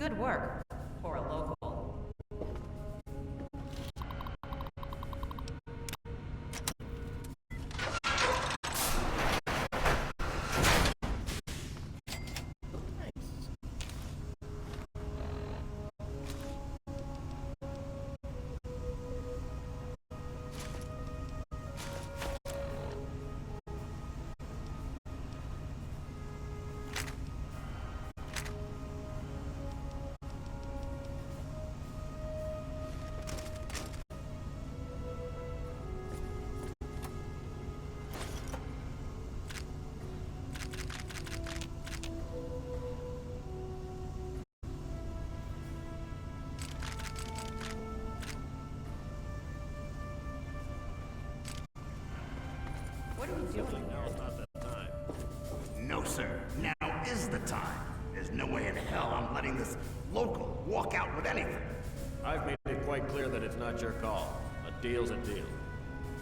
Good work for a local. What are you doing? Now is not the time. No, sir. Now is the time. There's no way in hell I'm letting this local walk out with anything. I've made it quite clear that it's not your call. A deal's a deal.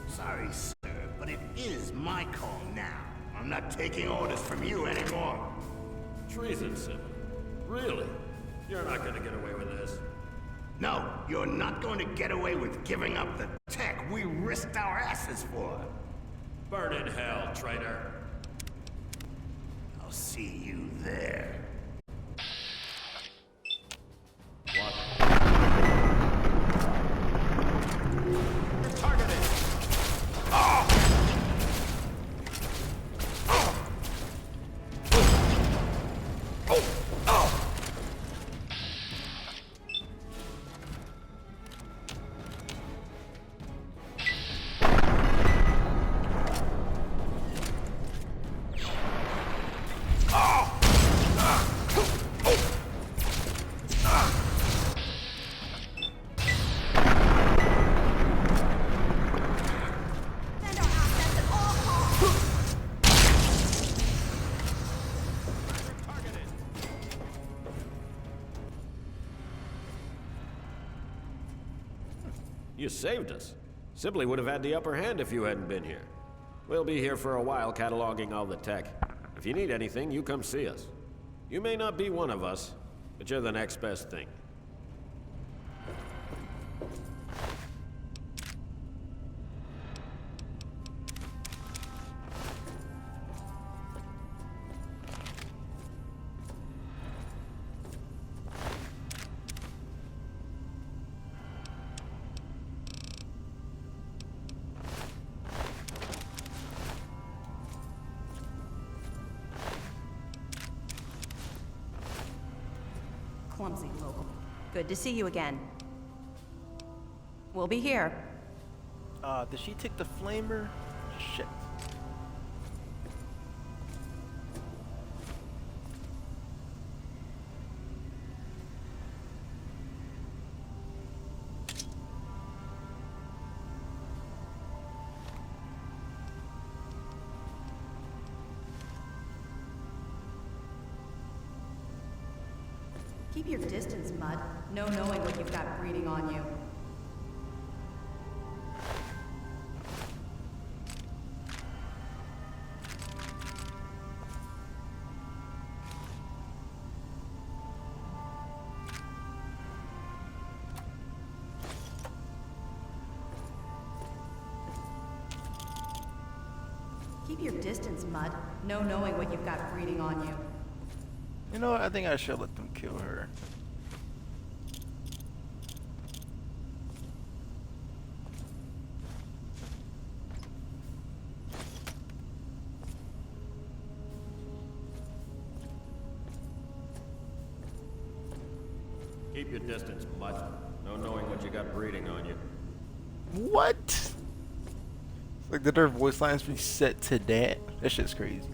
Sorry, sir, but it is my call now. I'm not taking orders from you anymore. Treason, Simmons. Really? You're not gonna get away with this. No, you're not going to get away with giving up the tech we risked our asses for. Burn in hell, traitor. I'll see you there. What? You're targeted! Oh! Oh! Oh! Oh! You saved us. Sibley would have had the upper hand if you hadn't been here. We'll be here for a while cataloging all the tech. If you need anything, you come see us. You may not be one of us, but you're the next best thing. Clumsy local. Good to see you again. We'll be here. Did she take the flamer? Shit. Keep your distance, Mud. No knowing what you've got breeding on you. Keep your distance, Mud. No knowing what you've got breeding on you. You know what? I think I should let them kill her. Keep your distance, Mutt. No knowing what you got breeding on you. What? It's like, did their voice lines be set to that? That shit's crazy.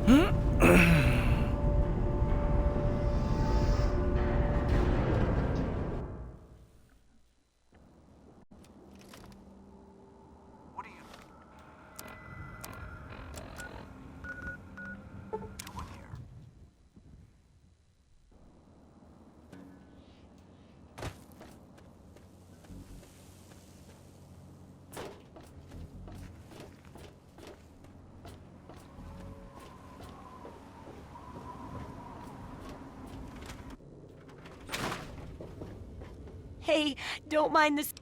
What are you doing here? Hey, don't mind this.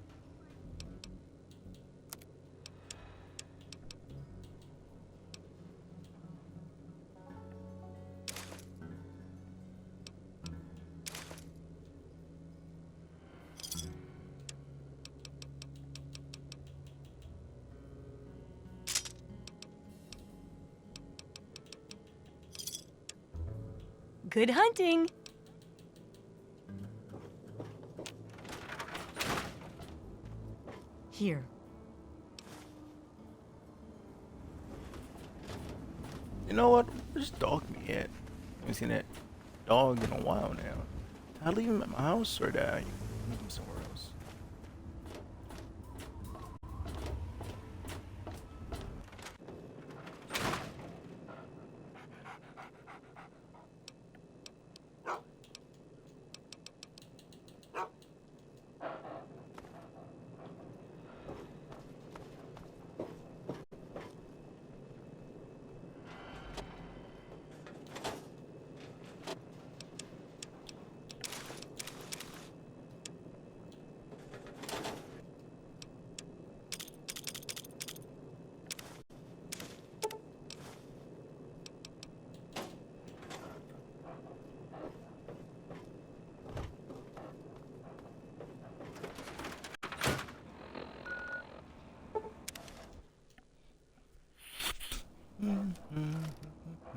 Good hunting. Here. You know what? Where's dog me at? I haven't seen that dog in a while now. Did I leave him at my house or did I move him somewhere else?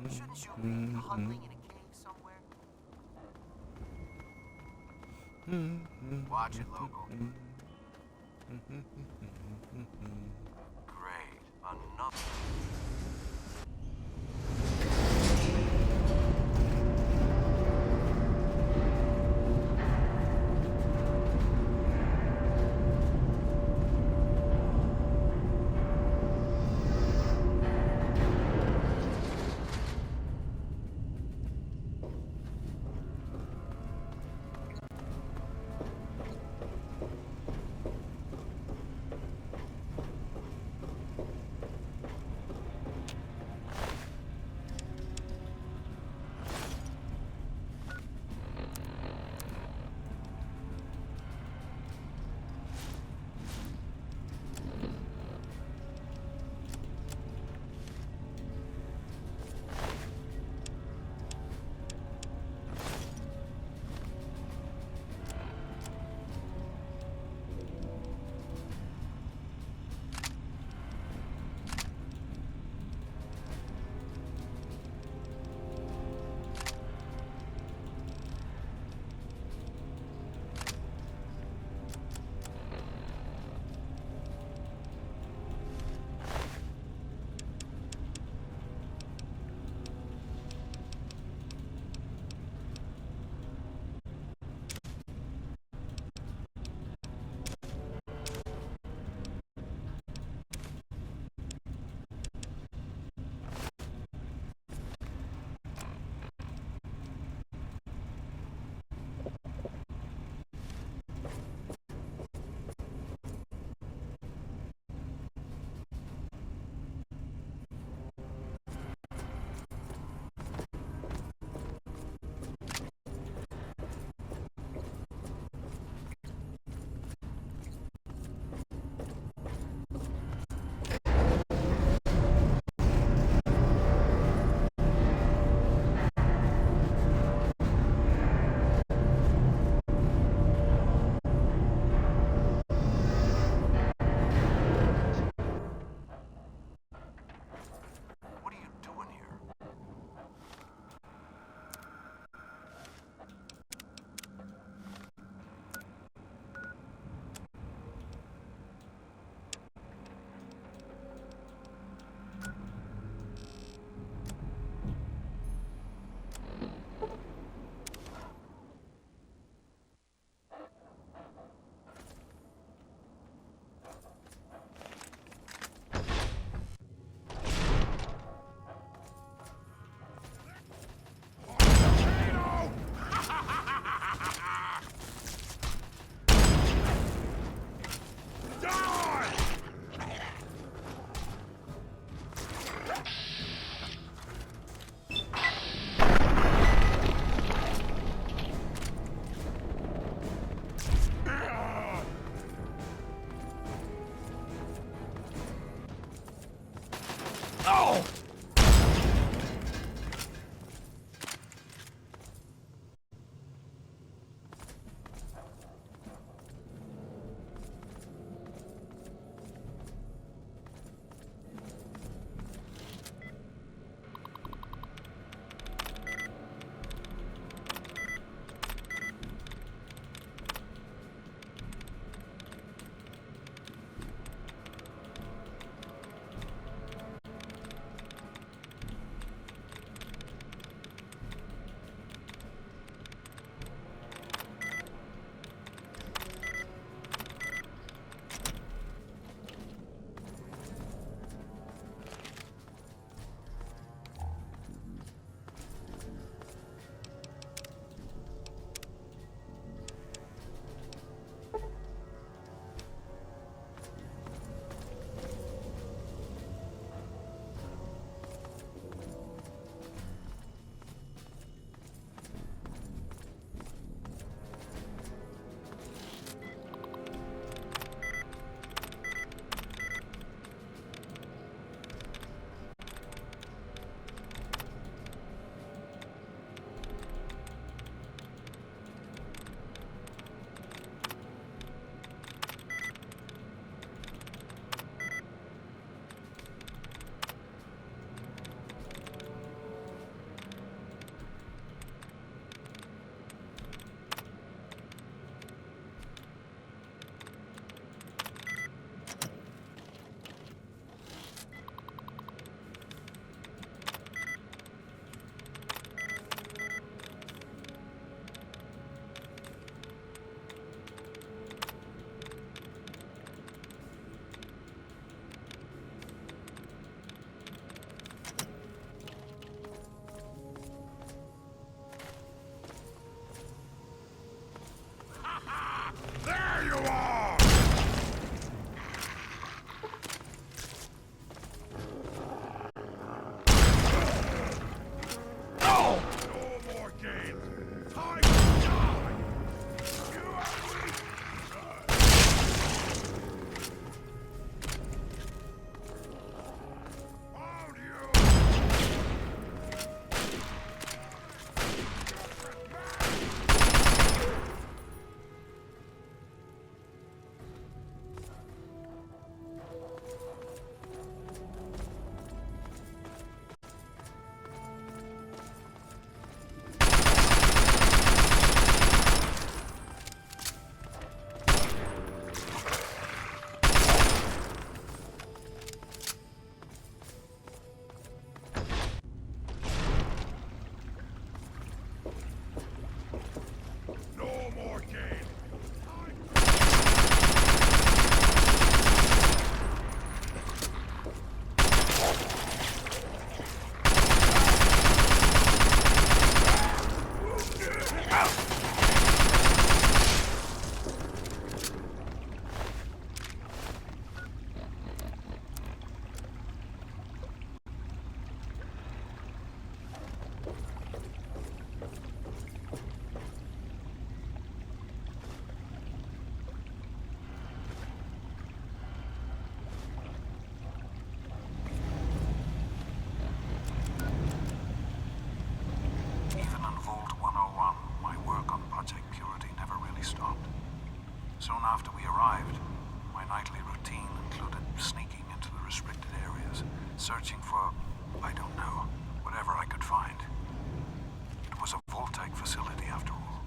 Shouldn't you be huddling in a cave somewhere? Watch it, local. Great. Another. Oh! There you are! No! No more games! Time to die! You are weak! Found you! No more games! Even on Vault 101, my work on Project Purity never really stopped. Soon after we arrived, my nightly routine included sneaking into the restricted areas, searching for, I don't know, whatever I could find. It was a Vault-Tec facility after all.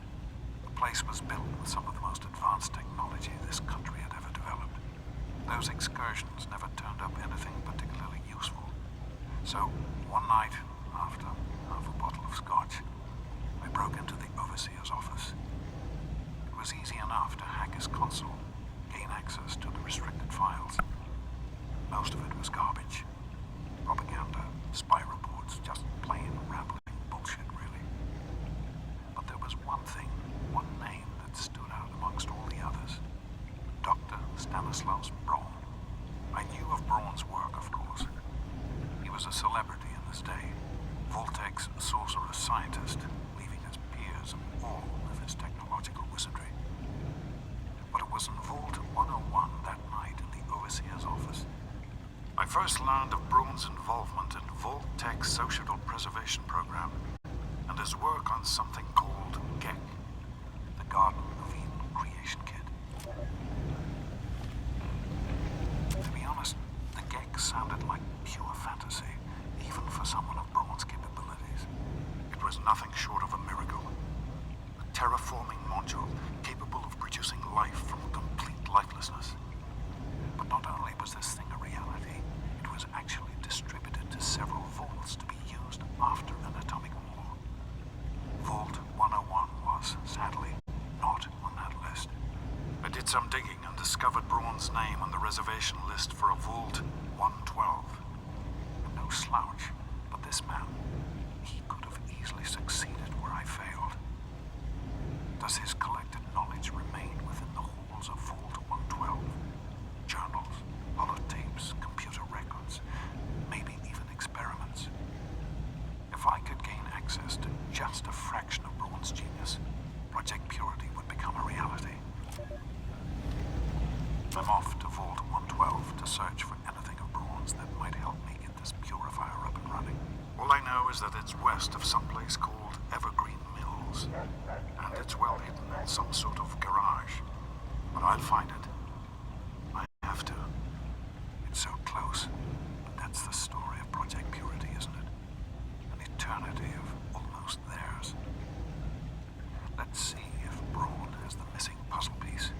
The place was built with some of the most advanced technology this country had ever developed. Those excursions never turned up anything particularly useful. So, one night, after half a bottle of scotch, I broke into the overseer's office. It was easy enough to hack his console, gain access to the restricted files. Most of it was garbage. Propaganda, spy reports, just plain rambling bullshit, really. But there was one thing, one name that stood out amongst all the others. Dr. Stanislaus Braun. I knew of Braun's work, of course. He was a celebrity in his day, Vault-Tec's sorcerous scientist, leaving his peers in awe of his technological wizardry. But it was in Vault 101 that night in the overseer's office. I I first learned of Braun's involvement in Vault Tech's social preservation program and his work on something called GEC, the Garden of Eden Creation Kit. To be honest, the GEC sounded like pure fantasy, even for someone of Braun's capabilities. It was nothing short of a miracle. A terraforming module capable of producing life from complete lifelessness. But not only was this thing a reality, it was actually distributed to several vaults to be used after an atomic war. Vault 101 was, sadly, not on that list. I did some digging and discovered Braun's name on the reservation list for a Vault 112. No slouch, but this man, he could have easily succeeded where I failed. Does his collected knowledge remain within the halls of Vault 112? Journals, holotapes, computer records, maybe even experiments. If I could gain access to just a fraction of Braun's genius, Project Purity would become a reality. I'm off to Vault 112 to search for anything of Braun's that might help me get this purifier up and running. All I know is that it's west of some place called Evergreen Mills, and it's well hidden in some sort of garage. But I'll find it. I have to. It's so close. But that's the story of Project Purity, isn't it? An eternity of almost theirs. Let's see if Braun has the missing puzzle piece.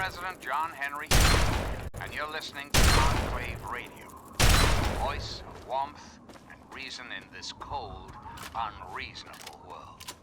President John Henry Eaton, and you're listening to Enclave Radio, the voice of warmth and reason in this cold, unreasonable world.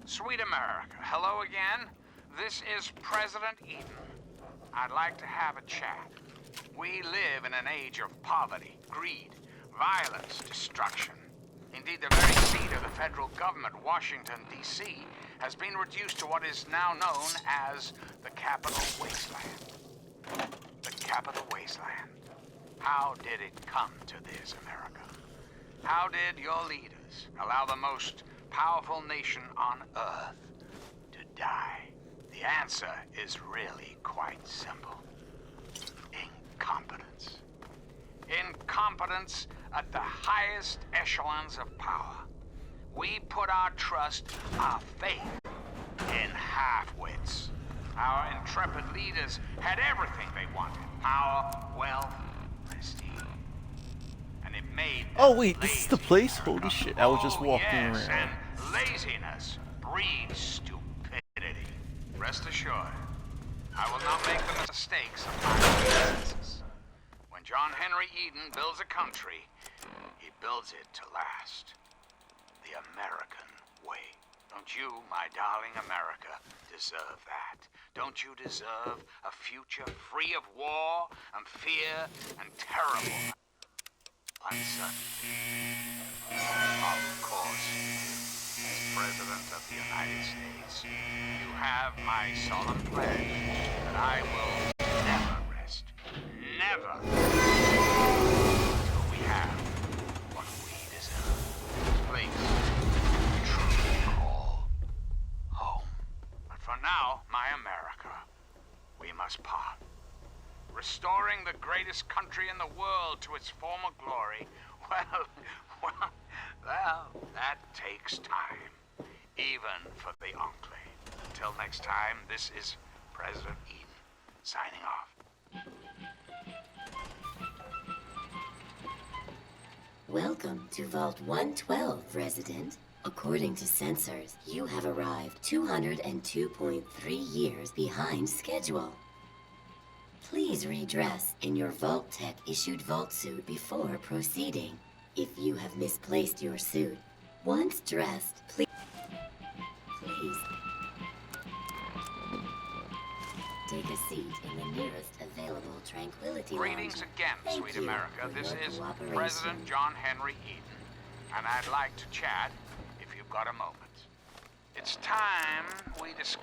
Sweet America, hello again. This is President Eaton. I'd like to have a chat. We live in an age of poverty, greed, violence, destruction. Indeed, the very seat of the federal government, Washington, D.C., has been reduced to what is now known as the Capital Wasteland. The Capital Wasteland. How did it come to this, America? How did your leaders allow the most powerful nation on Earth to die? The answer is really quite simple. Incompetence. Incompetence at the highest echelons of power. We put our trust, our faith, in half-wits. Our intrepid leaders had everything they wanted. Power, wealth, prestige. And it made them Oh wait, this is the lazy, place? America. Holy shit, I was just walking Yes, around. and laziness breeds stupidity. Rest assured, I will not make the mistakes of my predecessors. When John Henry Eaton builds a country, he builds it to last. The American way. Don't you, my darling America, deserve that? Don't you deserve a future free of war and fear and terrible uncertainty? Of course, as President of the United States, you have my solemn pledge that I will never rest. Never. Until we have what we deserve. This place we truly call home. But for now, my America, we must part. Restoring the greatest country in the world to its former glory, well, that takes time. Even for the Enclave. Until next time, this is President Eaton, signing off. Welcome to Vault 112, resident. According to sensors, you have arrived 202.3 years behind schedule. Please redress in your Vault Tech issued Vault suit before proceeding. If you have misplaced your suit, once dressed, please take a seat in the nearest available tranquility Greetings lounge. again, Thank sweet you America. for This your is cooperation. President John Henry Eaton, and I'd like to chat if you've got a moment. It's time we discuss.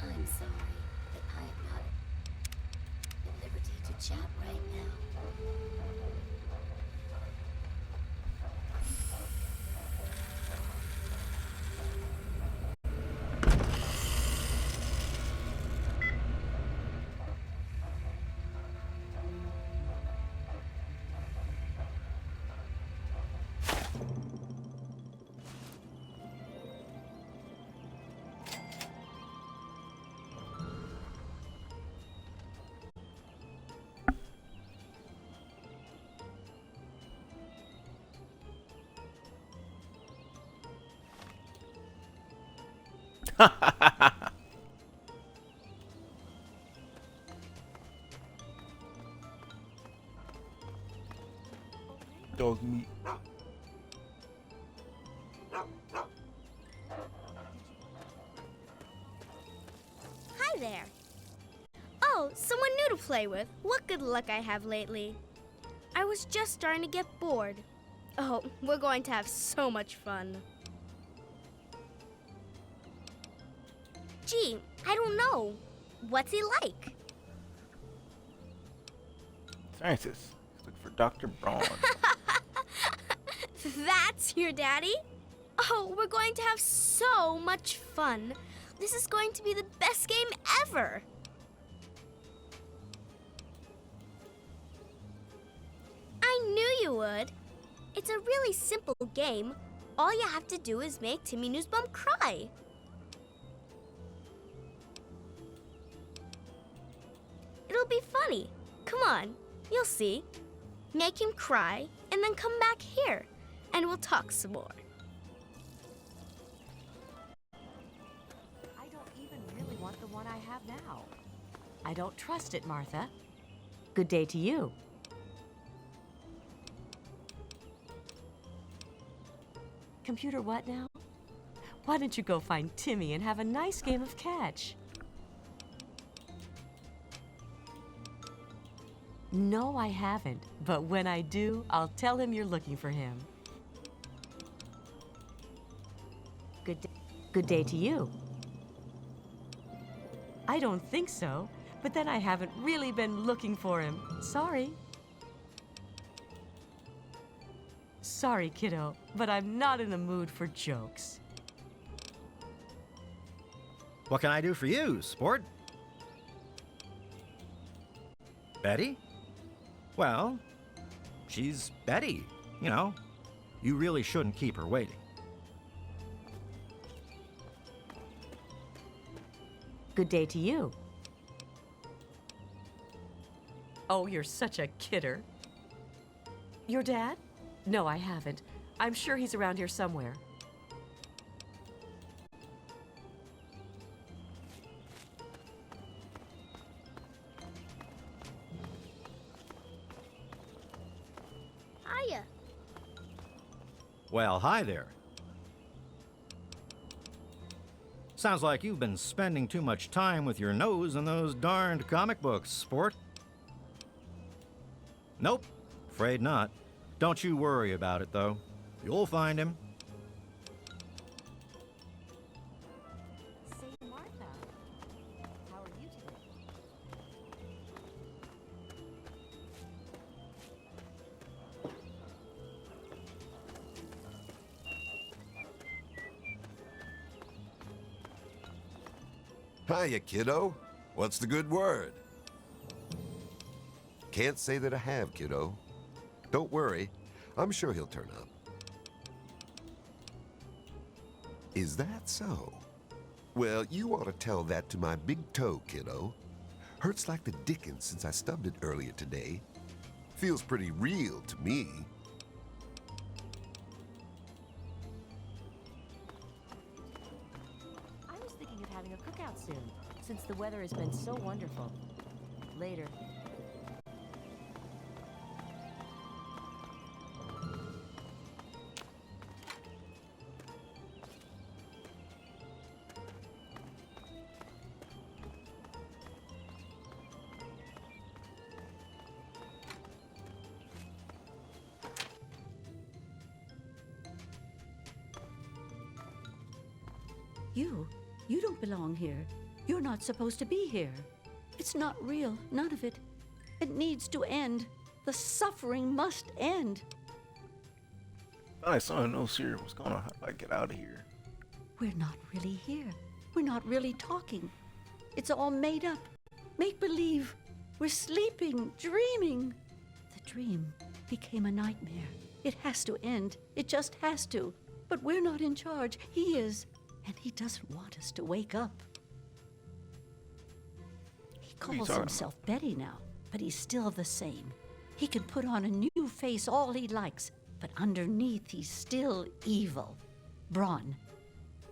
I'm sorry that I am not at liberty to chat right now. Dog meat. Hi there. Oh, someone new to play with. What good luck I have lately. I was just starting to get bored. Oh, we're going to have so much fun. Gee, I don't know. What's he like? Scientist. Look for Dr. Braun. That's your daddy? Oh, we're going to have so much fun. This is going to be the best game ever. I knew you would. It's a really simple game. All you have to do is make Timmy Newsbum cry. It'll be funny. Come on, you'll see. Make him cry, and then come back here, and we'll talk some more. I don't even really want the one I have now. I don't trust it, Martha. Good day to you. Computer what now? Why don't you go find Timmy and have a nice game of catch? No, I haven't. But when I do, I'll tell him you're looking for him. Good day to you. I don't think so, but then I haven't really been looking for him. Sorry. Sorry, kiddo, but I'm not in the mood for jokes. What can I do for you, sport? Betty? Well, she's Betty, you know. You really shouldn't keep her waiting. Good day to you. Oh, you're such a kidder. Your dad? No, I haven't. I'm sure he's around here somewhere. Hiya. Well, hi there. Sounds like you've been spending too much time with your nose in those darned comic books, sport. Nope, afraid not. Don't you worry about it, though. You'll find him. Say, Martha, how are you today? Hiya, kiddo. What's the good word? Can't say that I have, kiddo. Don't worry. I'm sure he'll turn up. Is that so? Well, you ought to tell that to my big toe, kiddo. Hurts like the dickens since I stubbed it earlier today. Feels pretty real to me. I was thinking of having a cookout soon, since the weather has been so wonderful. Later. You don't belong here. You're not supposed to be here. It's not real, none of it. It needs to end. The suffering must end. I saw no serious. What's going on? How do I get out of here? We're not really here. We're not really talking. It's all made up. Make believe. We're sleeping, dreaming. The dream became a nightmare. It has to end. It just has to. But we're not in charge. He is. And he doesn't want us to wake up. He calls himself Betty now, but he's still the same. He can put on a new face all he likes, but underneath he's still evil. Braun.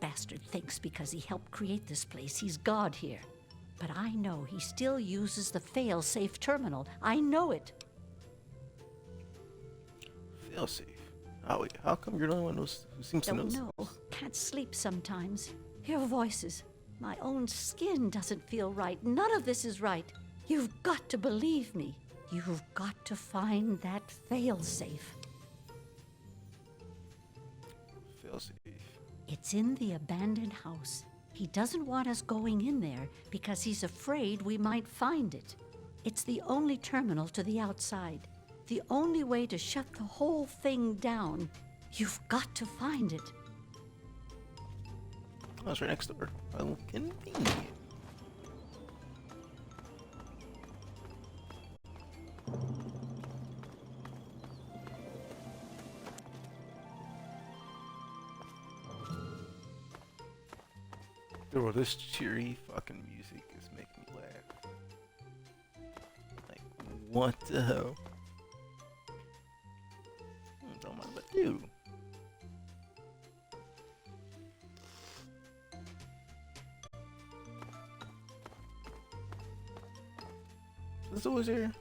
bastard thinks because he helped create this place, he's God here. But I know he still uses the fail-safe terminal. I know it. Failsafe. Oh, wait, how come you're the only one who seems to know? Don't know. Can't sleep sometimes. Hear voices. My own skin doesn't feel right. None of this is right. You've got to believe me. You've got to find that fail-safe. Failsafe. It's in the abandoned house. He doesn't want us going in there because he's afraid we might find it. It's the only terminal to the outside. The only way to shut the whole thing down. You've got to find it. Oh, it's right next door. How convenient. Bro, this cheery fucking music is making me laugh. Like, what the hell? Don't mind what I do. This always here.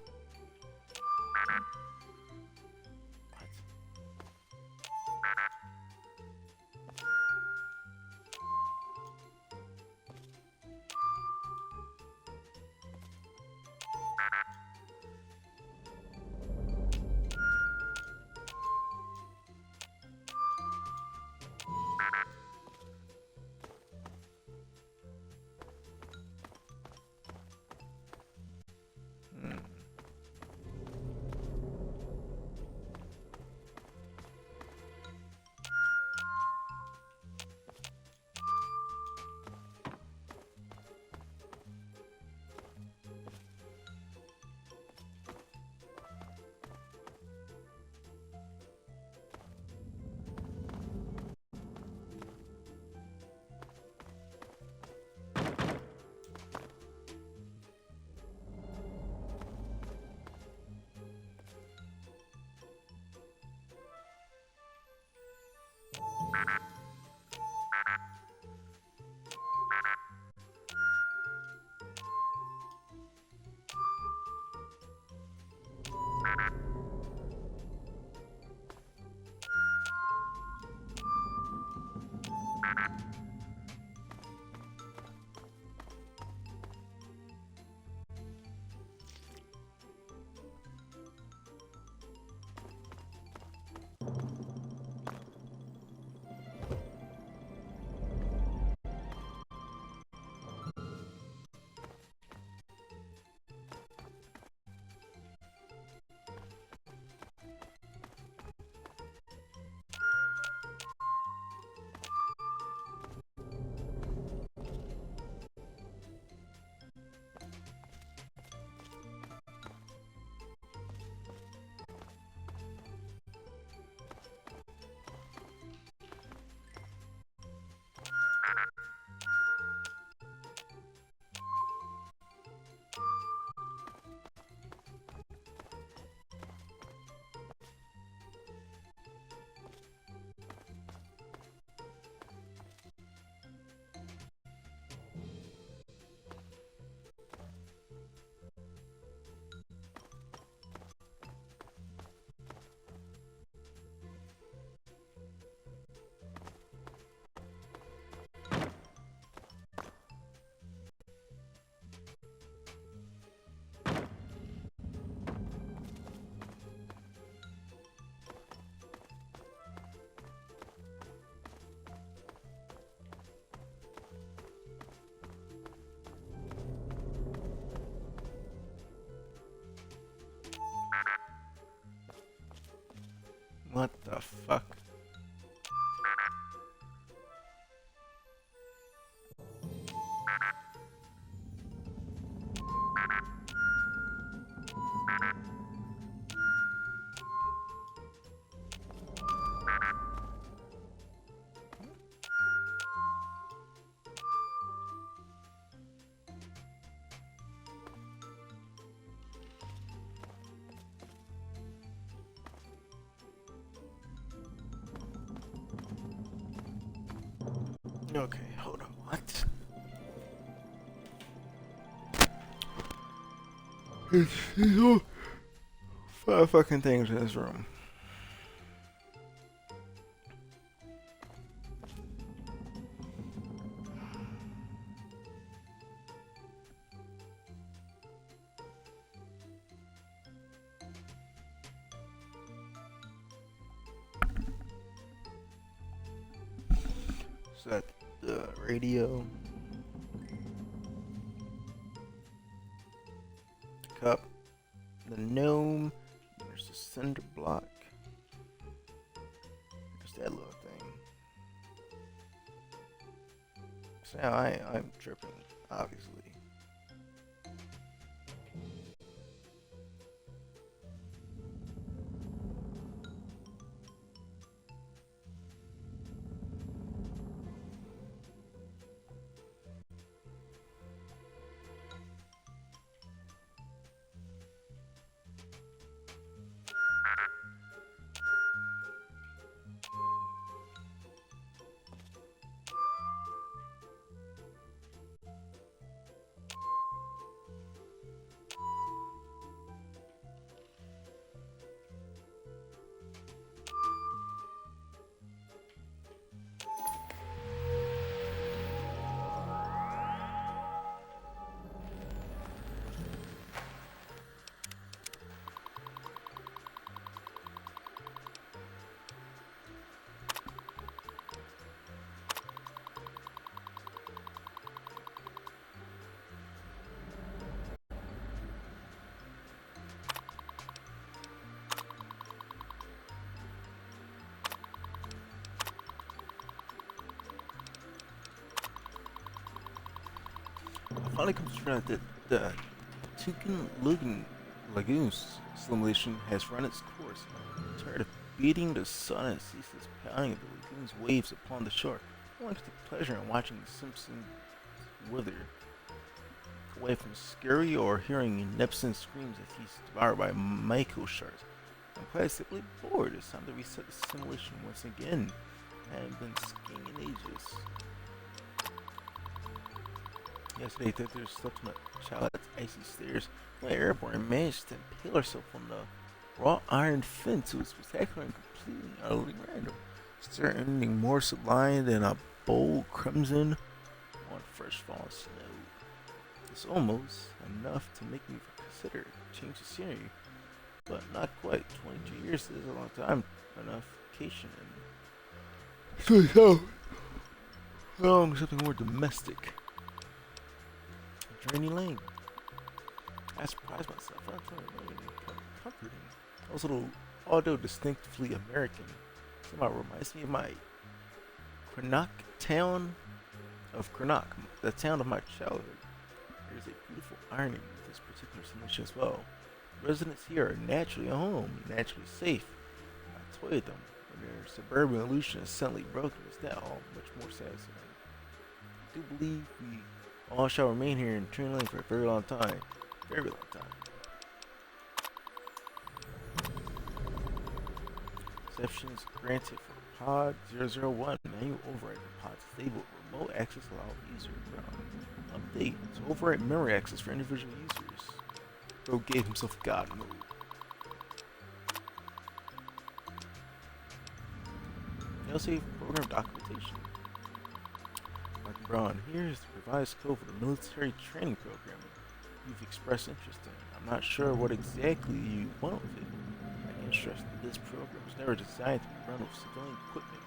What the fuck? Okay, hold on. What? There's 5 fucking things in this room. Is that the radio? The cup? The gnome? There's the cinder block. There's that little thing. So now I'm tripping, obviously. Finally comes to find out that the Tucan Lagoons simulation has run its course. Tired of beating the sun and ceaseless pounding of the lagoon's waves upon the shore, I want to take pleasure in watching the Simpsons wither away from scary or hearing Nepson screams as he's devoured by Mako sharks. I'm quite simply bored. It's time to reset the simulation once again. I haven't been skiing in ages. Yesterday, Thunder slept my child at icy stairs. My airborne managed to impale herself on the wrought iron fence. It was spectacular and completely utterly random. Still anything more sublime than a bold crimson on fresh fallen snow. It's almost enough to make me consider change of scenery, but not quite. 22 years is a long time enough vacation and something more domestic. Journey Lane. I surprised myself. I found it really comforting. Also, although distinctively American, somehow reminds me of my Cranach town of Cranach, the town of my childhood. There's a beautiful irony with this particular simulation as well. Residents here are naturally at home, naturally safe. I toy with them when their suburban illusion is suddenly broken. Is that all much more satisfying? I do believe we all shall remain here in Train Lane for a very long time. Very long time. Exceptions granted for Pod 001. Manual override for pods disabled. Remote access allowed user. Update. To override memory access for individual users. Bro gave himself God mode. Failsafe program documentation. Dr. Brown, here's the revised code for the military training program you've expressed interest in. I'm not sure what exactly you want with it. I can stress that this program was never designed to be run with civilian equipment.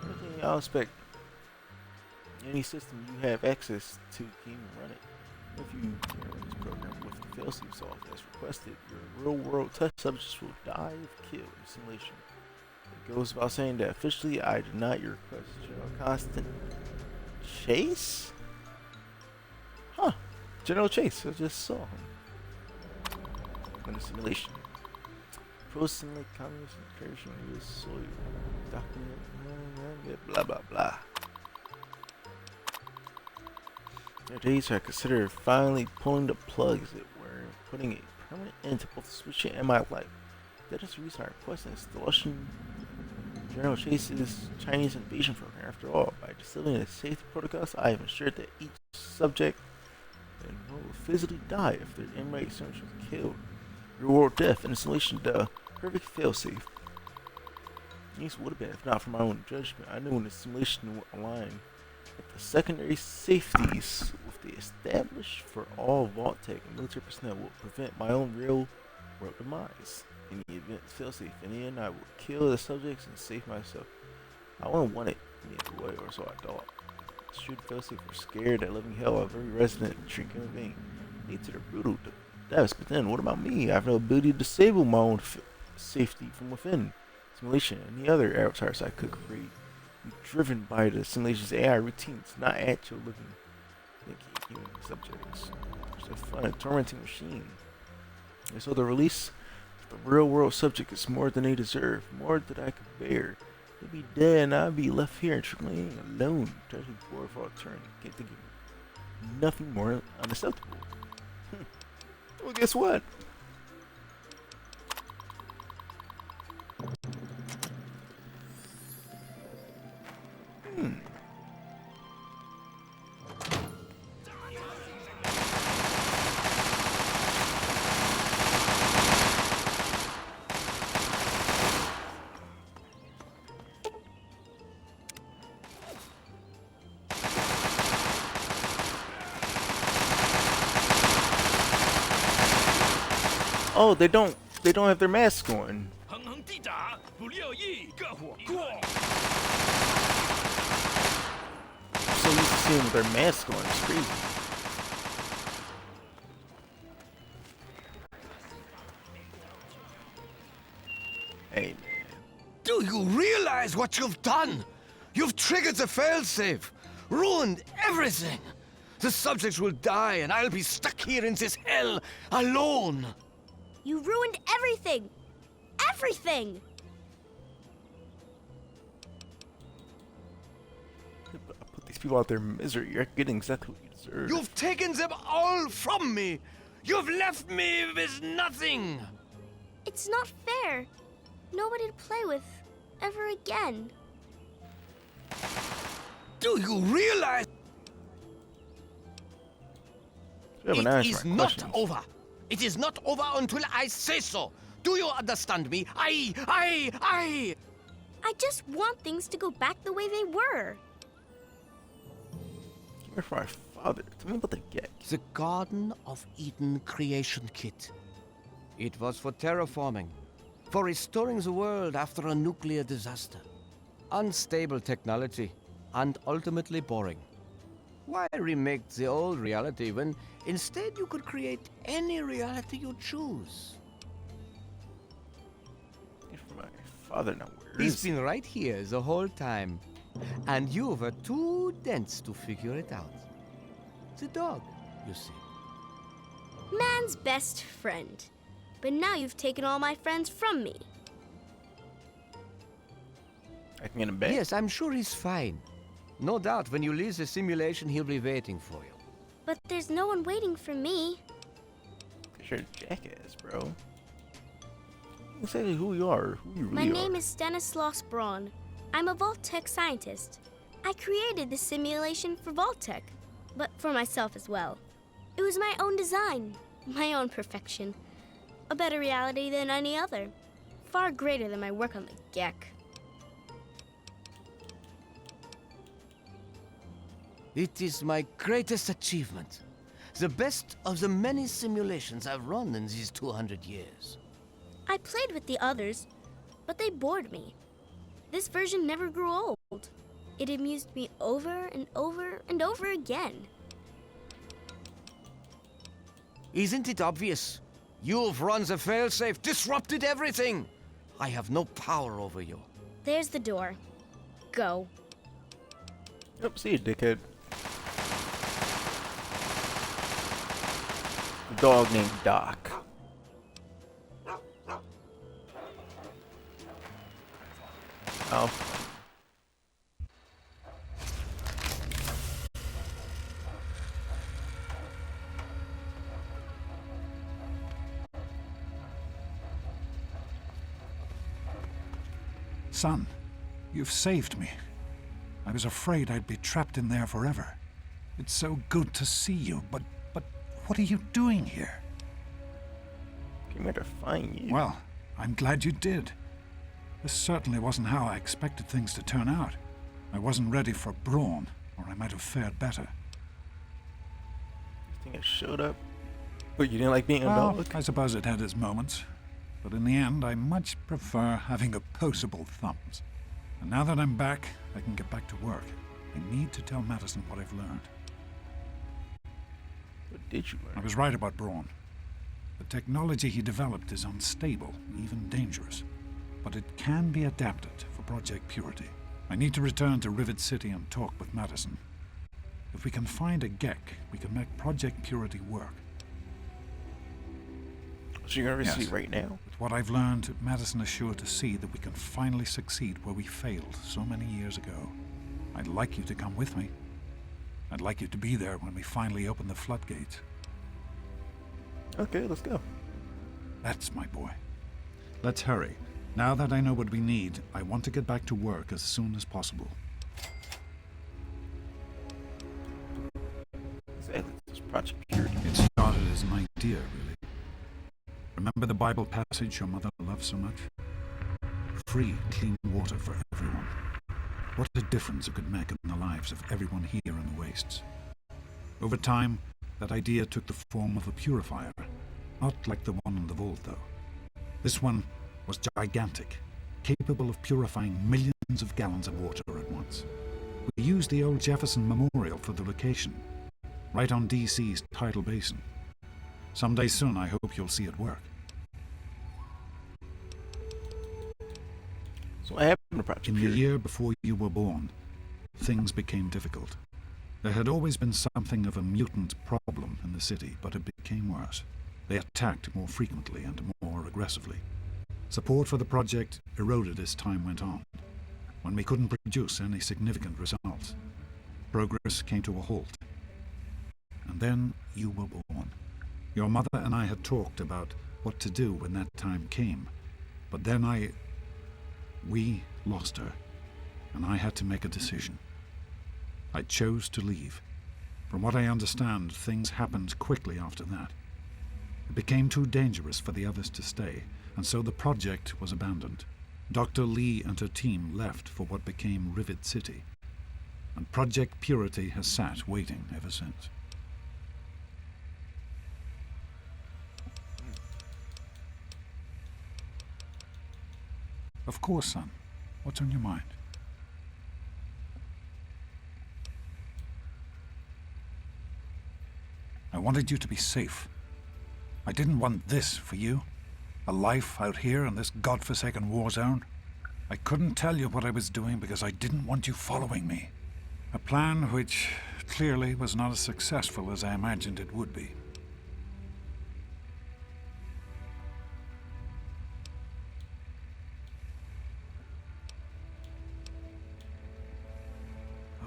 Everything I'll expect any system you have access to can run it. If you run this program with the failsafe solved as requested, your real-world test subjects will die of kill in simulation. It goes without saying that officially I deny your request. General Constant Chase? Huh. General Chase. I just saw him. In the simulation. Pro-simulate communist incursion with soil. Document. Blah blah blah. There are days I consider finally pulling the plug, as it were, and putting a permanent end to both the switching and my life. That is the reason I request an installation General Chase's Chinese invasion program. After all, by distilling the safety protocols, I have ensured that each subject will physically die if their inmate soldier is killed. Reward death and installation the perfect failsafe. These would have been if not for my own judgment. I knew when the simulation would align with the secondary safeties with the established for all Vault Tech and military personnel will prevent my own real world demise. In the event failsafe in the end, I will kill the subjects and save myself. I wouldn't want it any other way, or so I thought. Shoot failsafe were scared that living hell of every resident and treat human being. Need to the brutal depths, but then what about me? I have no ability to disable my own safety from within. Simulation and the other avatars I could create be driven by the simulation's AI routines, not actual living thinking human subjects. It's a fun and tormenting machine. And so the release of the real world subject is more than they deserve, more than I could bear. They'd be dead and I'd be left here and trickling alone, totally bored for a turn. Can't think of nothing more unacceptable. Well, guess what? Oh, they don't have their masks on. I'm so used to seeing them with their masks on. It's crazy. Hey, man. Do you realize what you've done? You've triggered the failsafe, ruined everything. The subjects will die, and I'll be stuck here in this hell alone. You ruined everything! Everything! I put these people out their misery. You're getting exactly what you deserve. You've taken them all from me. You've left me with nothing. It's not fair. Nobody to play with ever again. Do you realize? It is not over. It is not over until I say so. Do you understand me? I just want things to go back the way they were. You're for my father. Tell me about the gag. The Garden of Eden creation kit. It was for terraforming, for restoring the world after a nuclear disaster. Unstable technology, and ultimately boring. Why remake the old reality when instead you could create any reality you choose? You're for my father now. He's been right here the whole time, and you were too dense to figure it out. The dog, you see. Man's best friend. But now you've taken all my friends from me. I can get him back? Yes, I'm sure he's fine. No doubt when you leave the simulation, he'll be waiting for you. But there's no one waiting for me. Cause you're a jackass, bro. Exactly who you are, who you really My name are. is Stanislaus Braun. I'm a Vault-Tec scientist. I created the simulation for Vault-Tec, but for myself as well. It was my own design, my own perfection. A better reality than any other. Far greater than my work on the Gek. It is my greatest achievement. The best of the many simulations I've run in these 200 years. I played with the others, but they bored me. This version never grew old. It amused me over and over and over again. Isn't it obvious? You've run the failsafe, disrupted everything. I have no power over you. There's the door. Go. Yep, see you, dickhead. A dog named Doc. Oh. Son, You've saved me. I was afraid I'd be trapped in there forever. It's so good to see you, but what are you doing here? Came here to find you. Well, I'm glad you did. This certainly wasn't how I expected things to turn out. I wasn't ready for Braun, or I might have fared better. You think it showed up? But you didn't like being a Well, dog? I suppose it had its moments. But in the end, I much prefer having opposable thumbs. And now that I'm back, I can get back to work. I need to tell Madison what I've learned. What did you learn? I was right about Braun. The technology he developed is unstable, even dangerous. But it can be adapted for Project Purity. I need to return to Rivet City and talk with Madison. If we can find a GEC, we can make Project Purity work. So you're going to see right now? With what I've learned, Madison is sure to see that we can finally succeed where we failed so many years ago. I'd like you to come with me. I'd like you to be there when we finally open the floodgates. Okay, let's go. That's my boy. Let's hurry. Now that I know what we need, I want to get back to work as soon as possible. Exactly. This Project Purity. It started as an idea, really. Remember the Bible passage your mother loved so much? Free, clean water for everyone. What a difference it could make in the lives of everyone here in the wastes. Over time, that idea took the form of a purifier. Not like the one in the vault, though. This one was gigantic, capable of purifying millions of gallons of water at once. We used the old Jefferson Memorial for the location, right on DC's tidal basin. Someday soon, I hope you'll see it work. So what happened to Project In Purity? the year before you were born, things became difficult. There had always been something of a mutant problem in the city, but it became worse. They attacked more frequently and more aggressively. Support for the project eroded as time went on. When we couldn't produce any significant results, progress came to a halt. And then you were born. Your mother and I had talked about what to do when that time came, but then we lost her, and I had to make a decision. I chose to leave. From what I understand, things happened quickly after that. It became too dangerous for the others to stay, and so the project was abandoned. Dr. Lee and her team left for what became Rivet City, and Project Purity has sat waiting ever since. Of course, son. What's on your mind? I wanted you to be safe. I didn't want this for you. A life out here in this godforsaken war zone. I couldn't tell you what I was doing because I didn't want you following me. A plan which clearly was not as successful as I imagined it would be.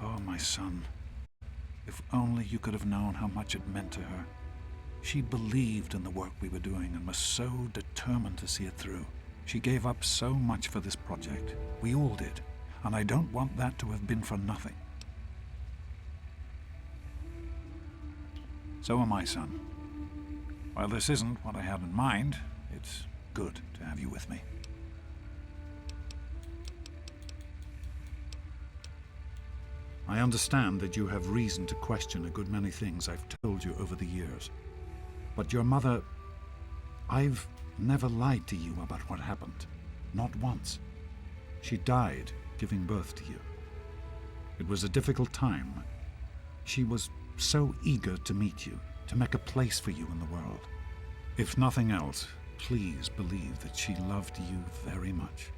Oh, my son. If only you could have known how much it meant to her. She believed in the work we were doing and was so determined to see it through. She gave up so much for this project. We all did. And I don't want that to have been for nothing. So am I, son. While this isn't what I had in mind, it's good to have you with me. I understand that you have reason to question a good many things I've told you over the years. But your mother... I've never lied to you about what happened. Not once. She died giving birth to you. It was a difficult time. She was so eager to meet you, to make a place for you in the world. If nothing else, please believe that she loved you very much.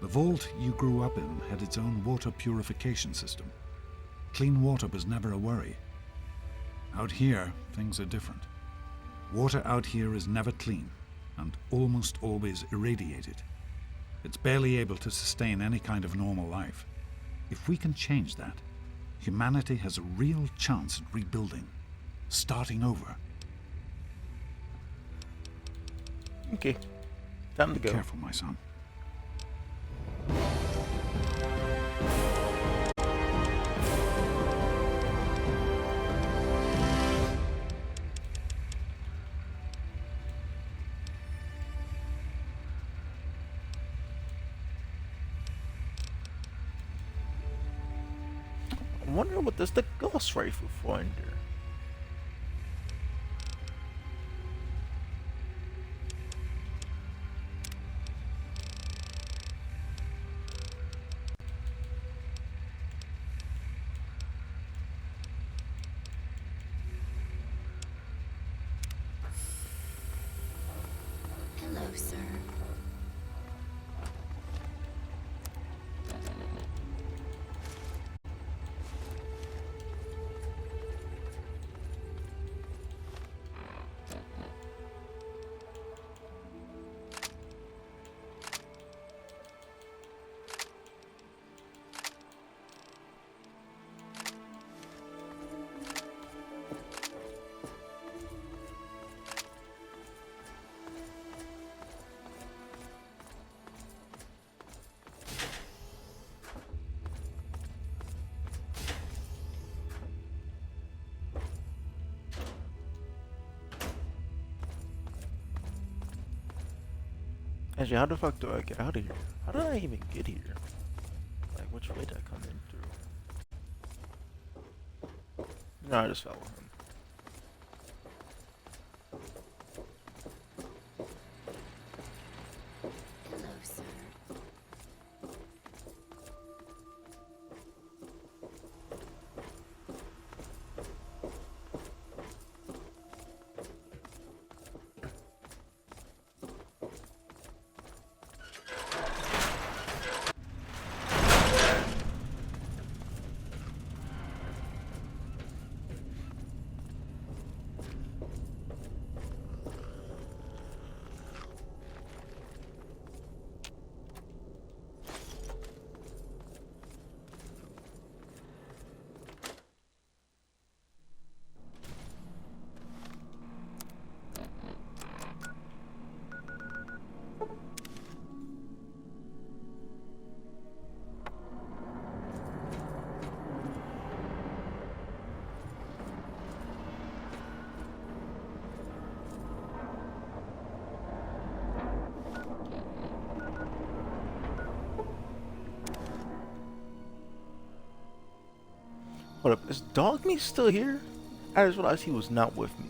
The vault you grew up in had its own water purification system. Clean water was never a worry. Out here, things are different. Water out here is never clean, and almost always irradiated. It's barely able to sustain any kind of normal life. If we can change that, humanity has a real chance at rebuilding, starting over. Okay, Time to Be go. careful, my son. I wonder what does the ghost rifle find here. Hello, sir. Actually, how the fuck do I get out of here? How did I even get here? Like, which way did I come in through? No, I just follow him. Hello, sir. Hold up, is Dog Meat still here? I just realized he was not with me.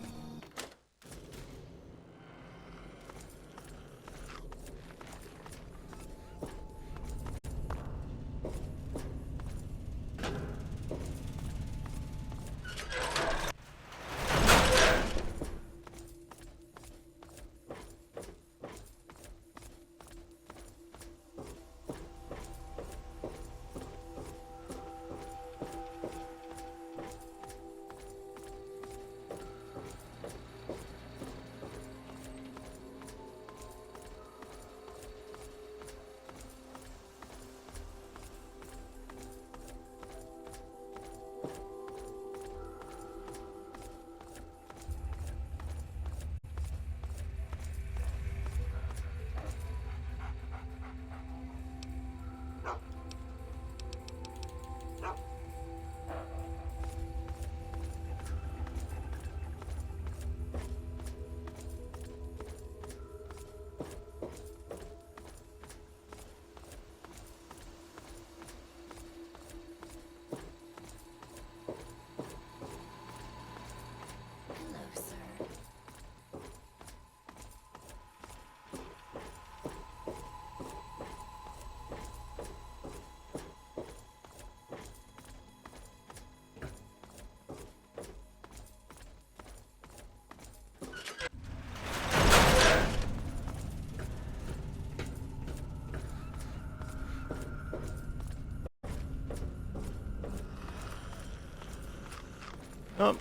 Hello, sir. Oh,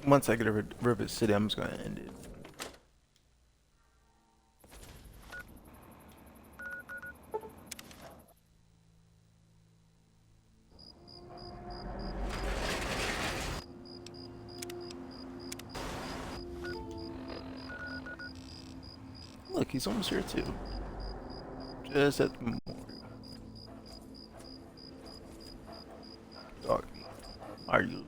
once I get a Rivet City, I'm just gonna end it. Look, he's almost here too. Just at the memorial. Doggy, are you